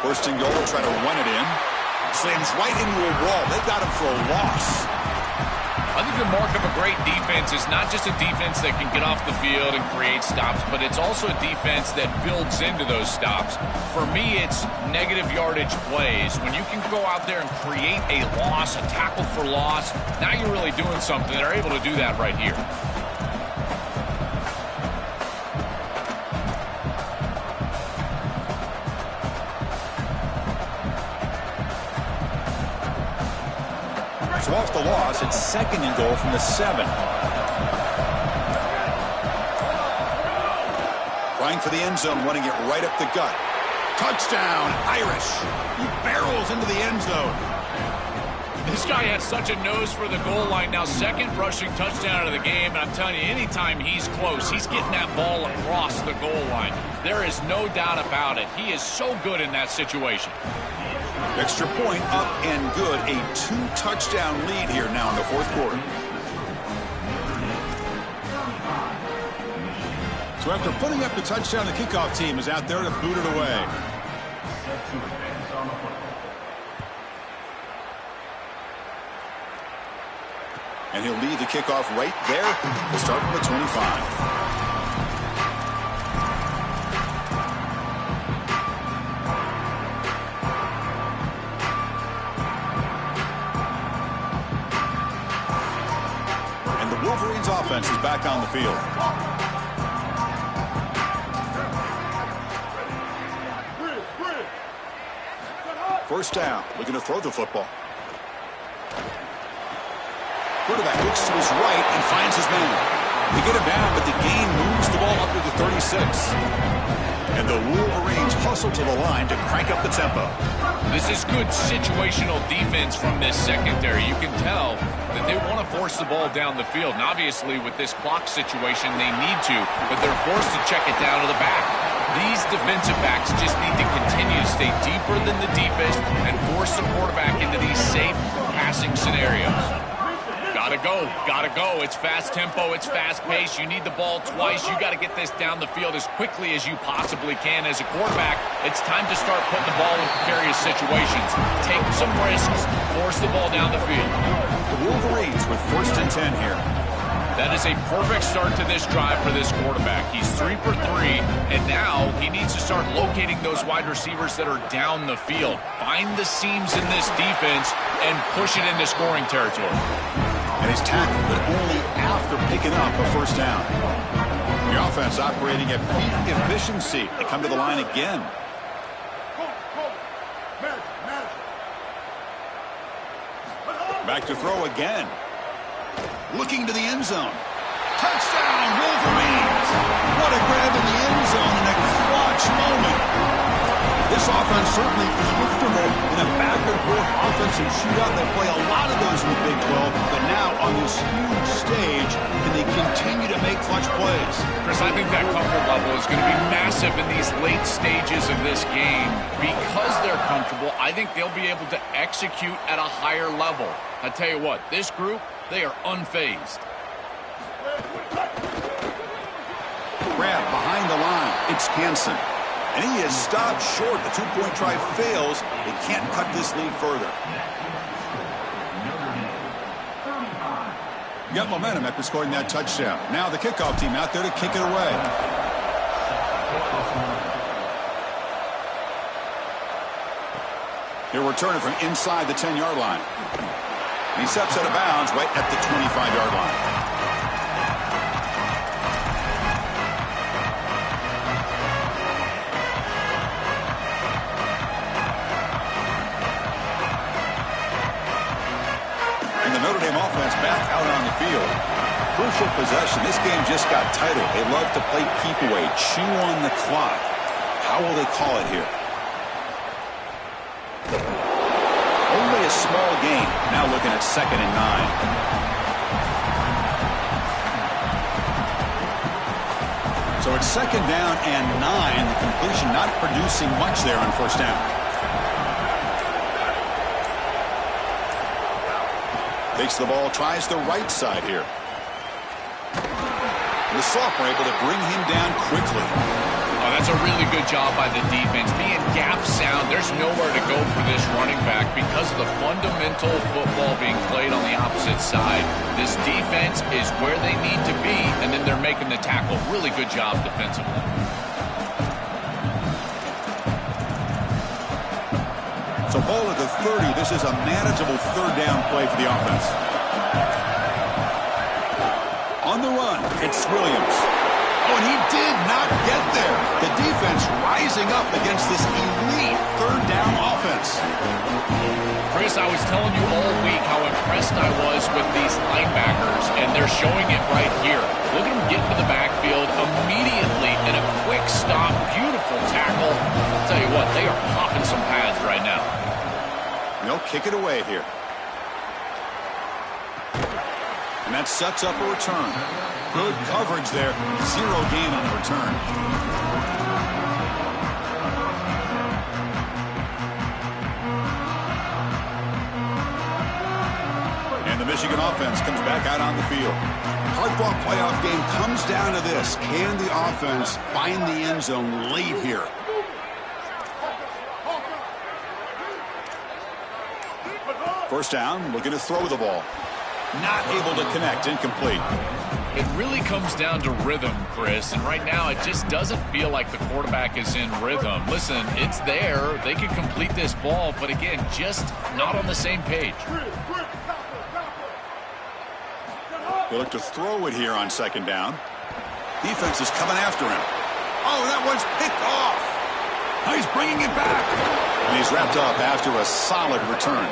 1st and goal, try to run it in. Slams right into a wall. They've got him for a loss. I think the mark of a great defense is not just a defense that can get off the field and create stops, but it's also a defense that builds into those stops. For me, it's negative yardage plays. When you can go out there and create a loss, a tackle for loss, now you're really doing something. They're able to do that right here. So off the loss, it's 2nd and goal from the 7. Trying for the end zone, running it right up the gut. Touchdown, Irish. He barrels into the end zone. This guy has such a nose for the goal line now. 2nd rushing touchdown of the game, and I'm telling you, anytime he's close, he's getting that ball across the goal line. There is no doubt about it. He is so good in that situation. Extra point up and good. A 2-touchdown lead here now in the 4th quarter. So after putting up the touchdown, the kickoff team is out there to boot it away. And he'll lead the kickoff right there. We'll start from the 25. Wolverines offense is back on the field. 1st down, looking to throw the football. Quarterback looks to his right and finds his man. They get him down, but the gain moves the ball up to the 36. And the Wolverines hustle to the line to crank up the tempo. This is good situational defense from this secondary. You can tell that they want to force the ball down the field. And obviously, with this clock situation, they need to, but they're forced to check it down to the back. These defensive backs just need to continue to stay deeper than the deepest and force the quarterback into these safe passing scenarios. Gotta go. It's fast tempo, it's fast pace. You need the ball twice. You got to get this down the field as quickly as you possibly can. As a quarterback, it's time to start putting the ball in precarious situations. Take some risks, force the ball down the field. The Wolverines with 1st and 10 here. That is a perfect start to this drive for this quarterback. He's 3 for 3, and now he needs to start locating those wide receivers that are down the field. Find the seams in this defense and push it into scoring territory. And he's tackled, but only after picking up a 1st down. The offense operating at peak efficiency. They come to the line again. Back to throw again. Looking to the end zone. Touchdown, Wolverines! What a grab in the end zone in a clutch moment. This offense certainly is comfortable in a back-and-forth offensive shootout. They play a lot of those in the Big 12, but now on this huge stage, can they continue to make clutch plays? Chris, I think that comfort level is going to be massive in these late stages of this game. Because they're comfortable, I think they'll be able to execute at a higher level. I tell you what, this group, they are unfazed. Grab behind the line. It's Hansen. And he is stopped short. The 2-point try fails. They can't cut this lead further. Got momentum after scoring that touchdown. Now the kickoff team out there to kick it away. He'll return it from inside the 10-yard line. He steps out of bounds right at the 25-yard line. Dame offense back out on the field. Crucial possession. This game just got tighter. They love to play keep away, chew on the clock. How will they call it here? Only a small gain. Now looking at 2nd and 9. So it's 2nd down and 9. The completion not producing much there on 1st down. Takes the ball, tries the right side here. The sophomore able to bring him down quickly. Oh, that's a really good job by the defense. Being gap sound, there's nowhere to go for this running back because of the fundamental football being played on the opposite side. This defense is where they need to be, and then they're making the tackle. Really good job defensively. So ball at the 30. This is a manageable 3rd down play for the offense. On the run, it's Williams. Oh, and he did not get there. The defense rising up against this elite 3rd down offense. Chris, I was telling you all week how impressed I was with these linebackers, and they're showing it right here. Look at them get into the backfield immediately in a quick stop. Beautiful tackle. I'll tell you what, they are popping some pads right now. They'll kick it away here. And that sets up a return. Good coverage there. 0 gain on the return. And the Michigan offense comes back out on the field. Hard-fought playoff game comes down to this. Can the offense find the end zone late here? First down, looking to throw the ball. Not able to connect, incomplete. It really comes down to rhythm, Chris, and right now it just doesn't feel like the quarterback is in rhythm. Listen, it's there. They could complete this ball, but again, just not on the same page. They look to throw it here on 2nd down. Defense is coming after him. Oh, that one's picked off. Oh, he's bringing it back. And he's wrapped up after a solid return.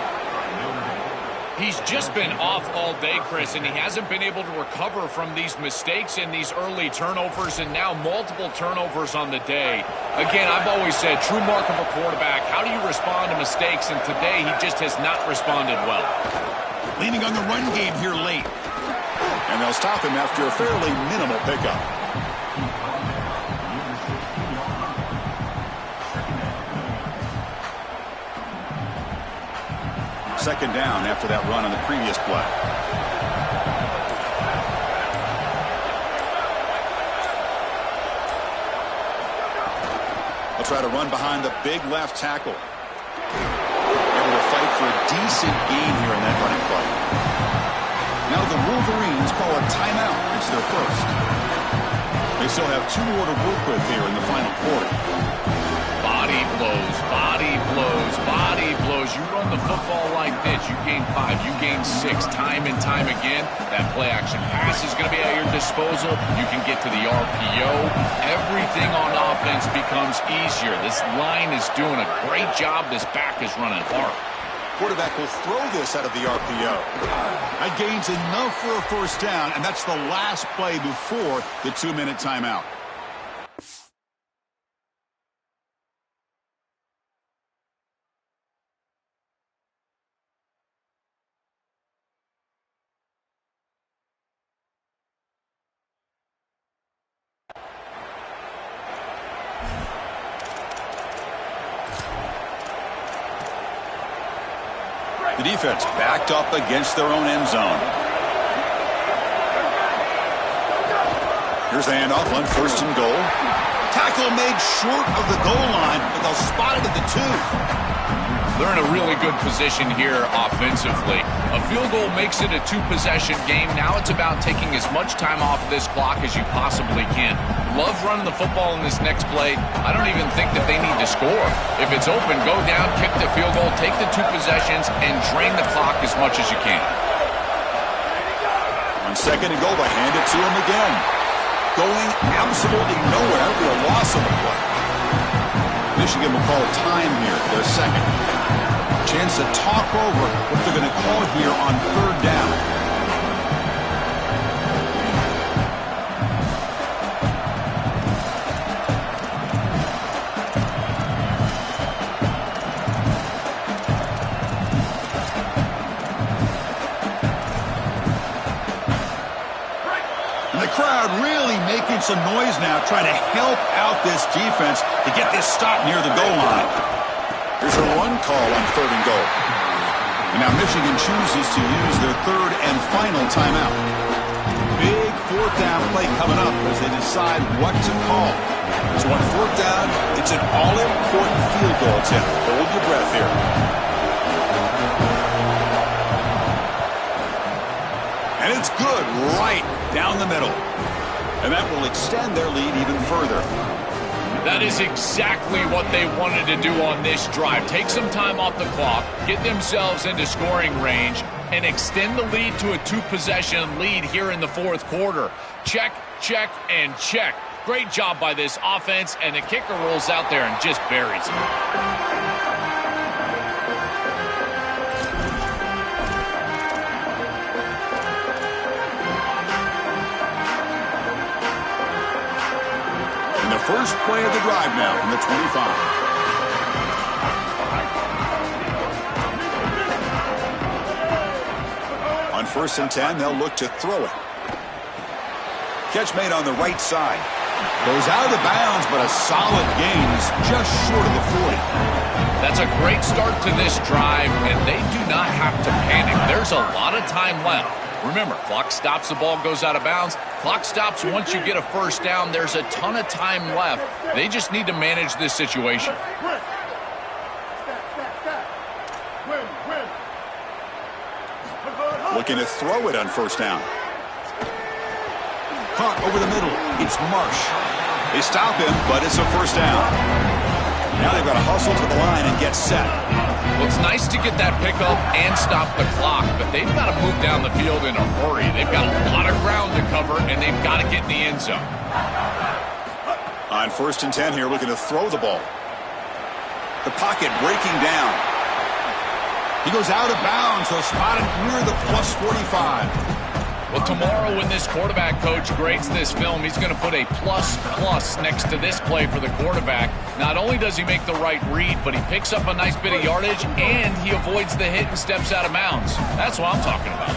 He's just been off all day, Chris, and he hasn't been able to recover from these mistakes and these early turnovers, and now multiple turnovers on the day. Again, I've always said, true mark of a quarterback, how do you respond to mistakes? And today, he just has not responded well. Leaning on the run game here late. And they'll stop him after a fairly minimal pickup. Second down after that run on the previous play. They'll try to run behind the big left tackle. Able to fight for a decent gain here in that running play. Now the Wolverines call a timeout. It's their first. They still have 2 more to work with here in the final quarter. Body blows, body blows, body blows. You run the football like this, you gain 5, you gain 6, time and time again. That play action pass is going to be at your disposal. You can get to the RPO. Everything on offense becomes easier. This line is doing a great job. This back is running hard. Quarterback will throw this out of the RPO. That gains enough for a first down, and that's the last play before the 2-minute timeout. The defense backed up against their own end zone. Here's the handoff on 1st and goal. Tackle made short of the goal line, but they'll spot it at the 2. They're in a really good position here offensively. A field goal makes it a 2-possession game. Now it's about taking as much time off of this clock as you possibly can. Love running the football in this next play. I don't even think that they need to score. If it's open, go down, kick the field goal, take the 2 possessions, and drain the clock as much as you can. On 2nd and goal, they hand it to him again. Going absolutely nowhere with a loss of the play. Michigan will call time here, their second. Chance begins to talk over what they're going to call here on third down. The crowd really making some noise now, trying to help out this defense to get this stop near the goal line. Here's a run call on third and goal. And now Michigan chooses to use their third and final timeout. Big fourth down play coming up as they decide what to call. So on fourth down, it's an all-important field goal attempt. Hold your breath here. And it's good right down the middle. And that will extend their lead even further. That is exactly what they wanted to do on this drive. Take some time off the clock, get themselves into scoring range, and extend the lead to a two-possession lead here in the fourth quarter. Check, check, and check. Great job by this offense, and the kicker rolls out there and just buries him. First play of the drive now from the 25. On 1st and 10, they'll look to throw it. Catch made on the right side. Goes out of bounds, but a solid gain is just short of the 40. That's a great start to this drive, and they do not have to panic. There's a lot of time left. Remember, clock stops, the ball goes out of bounds. Clock stops once you get a first down. There's a ton of time left. They just need to manage this situation. Looking to throw it on first down. Caught over the middle. It's Marsh. They stop him, but it's a first down. Now they've got to hustle to the line and get set. Well, it's nice to get that pickup and stop the clock, but they've got to move down the field in a hurry. They've got a lot of ground to cover, and they've got to get in the end zone. On 1st and 10 here, looking to throw the ball. The pocket breaking down. He goes out of bounds, so spotted near the plus 45. Well, tomorrow when this quarterback coach grades this film, he's going to put a plus next to this play for the quarterback. Not only does he make the right read, but he picks up a nice bit of yardage, and he avoids the hit and steps out of bounds. That's what I'm talking about.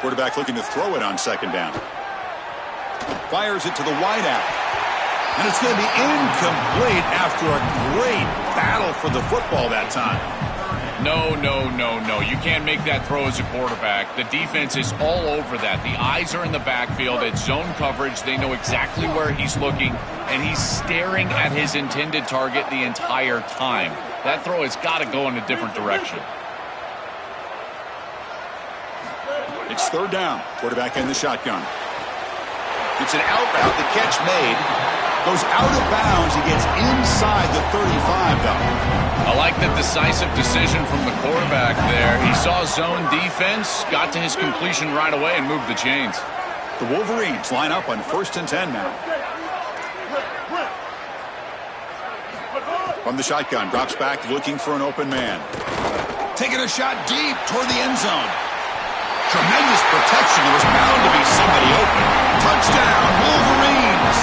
Quarterback looking to throw it on second down. Fires it to the wideout. And it's going to be incomplete after a great battle for the football that time. No. You can't make that throw as a quarterback. The defense is all over that. The eyes are in the backfield. It's zone coverage. They know exactly where he's looking, and he's staring at his intended target the entire time. That throw has got to go in a different direction. It's third down. Quarterback in the shotgun. It's an out route. The catch made. Goes out of bounds. He gets inside the 35, though. I like the decisive decision from the quarterback there. He saw zone defense, got to his completion right away, and moved the chains. The Wolverines line up on 1st and 10 now. From the shotgun, drops back, looking for an open man. Taking a shot deep toward the end zone. Tremendous protection. There was bound to be somebody open. Touchdown, Wolverines!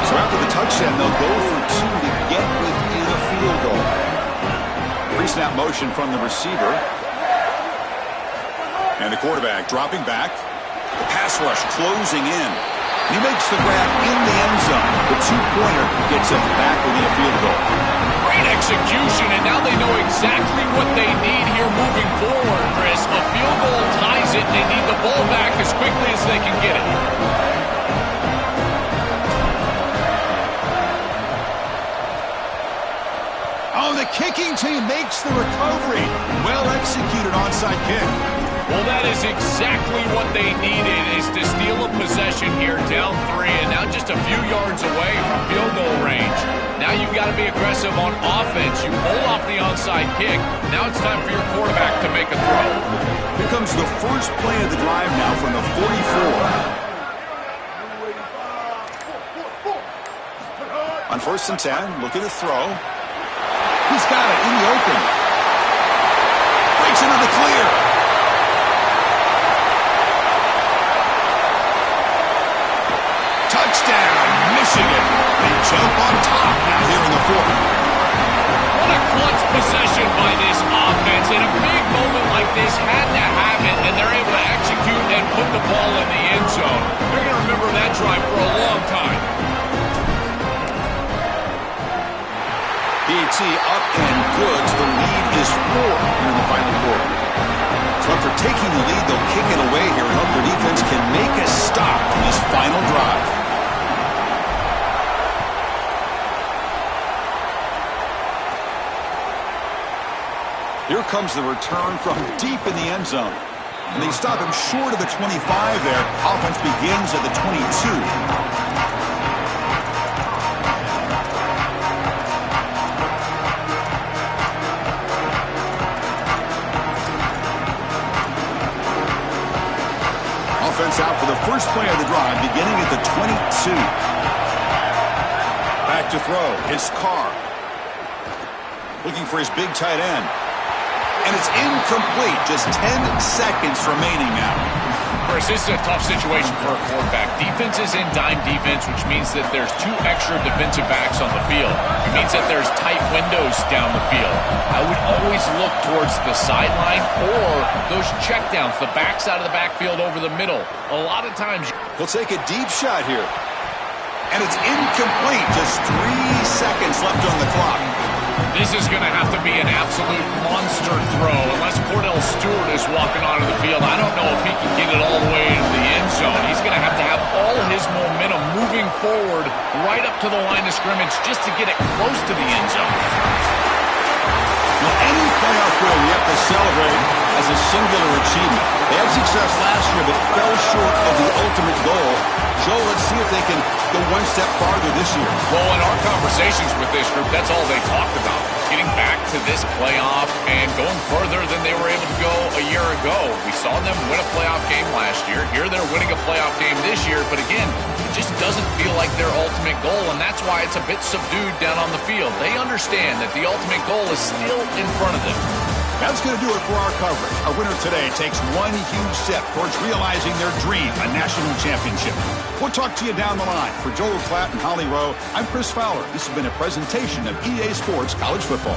So after the touchdown, they'll go for two to get within a field goal. Pre-snap motion from the receiver. And the quarterback dropping back. The pass rush closing in. He makes the grab in the end zone. The two-pointer gets him back within a field goal. Great execution, and now they know exactly what they need here moving forward, Chris. A field goal ties it. They need the ball back as quickly as they can get it. Oh, the kicking team makes the recovery. Well executed onside kick. Well, that is exactly what they needed, is to steal a possession here, down 3, and now just a few yards away from field goal range. Now you've got to be aggressive on offense. You pull off the onside kick. Now it's time for your quarterback to make a throw. Here comes the first play of the drive now from the 44. On 1st and 10, looking to throw. He's got it in the open. Breaks into the clear. Touchdown, Michigan. They jump on top now here in the 4th. What a clutch possession by this offense. In a big moment like this, had to have it, and they're able to execute and put the ball in the end zone. They're going to remember that drive for a long time. PAT up and good. The lead is 4 here in the final quarter. So after taking the lead, they'll kick it away here and hope their defense can make a stop in this final drive. Here comes the return from deep in the end zone. And they stop him short of the 25 there. Offense begins at the 22. Offense out for the first play of the drive, beginning at the 22. Back to throw. It's Carr. Looking for his big tight end. And it's incomplete. Just 10 seconds remaining now. Chris, this is a tough situation for a quarterback. Defense is in dime defense, which means that there's 2 extra defensive backs on the field. It means that there's tight windows down the field. I would always look towards the sideline or those checkdowns, the backside of the backfield over the middle. A lot of times... He'll take a deep shot here. And it's incomplete. Just 3 seconds left on the clock. This is going to have to be an absolute monster throw unless Cordell Stewart is walking onto the field. I don't know if he can get it all the way into the end zone. He's going to have all his momentum moving forward right up to the line of scrimmage just to get it close to the end zone. Well, any playoff win you have to celebrate as a singular achievement. They had success last year but fell short of the ultimate goal. Joe, let's see if they can go one step farther this year. Well, in our conversations with this group, that's all they talked about. Getting back to this playoff and going further than they were able to go a year ago. We saw them win a playoff game last year. Here they're winning a playoff game this year. But again, it just doesn't feel like their ultimate goal, and that's why it's a bit subdued down on the field. They understand that the ultimate goal is still in front of them. That's going to do it for our coverage. Our winner today takes one huge step towards realizing their dream, a national championship. We'll talk to you down the line. For Joel Klatt and Holly Rowe, I'm Chris Fowler. This has been a presentation of EA Sports College Football.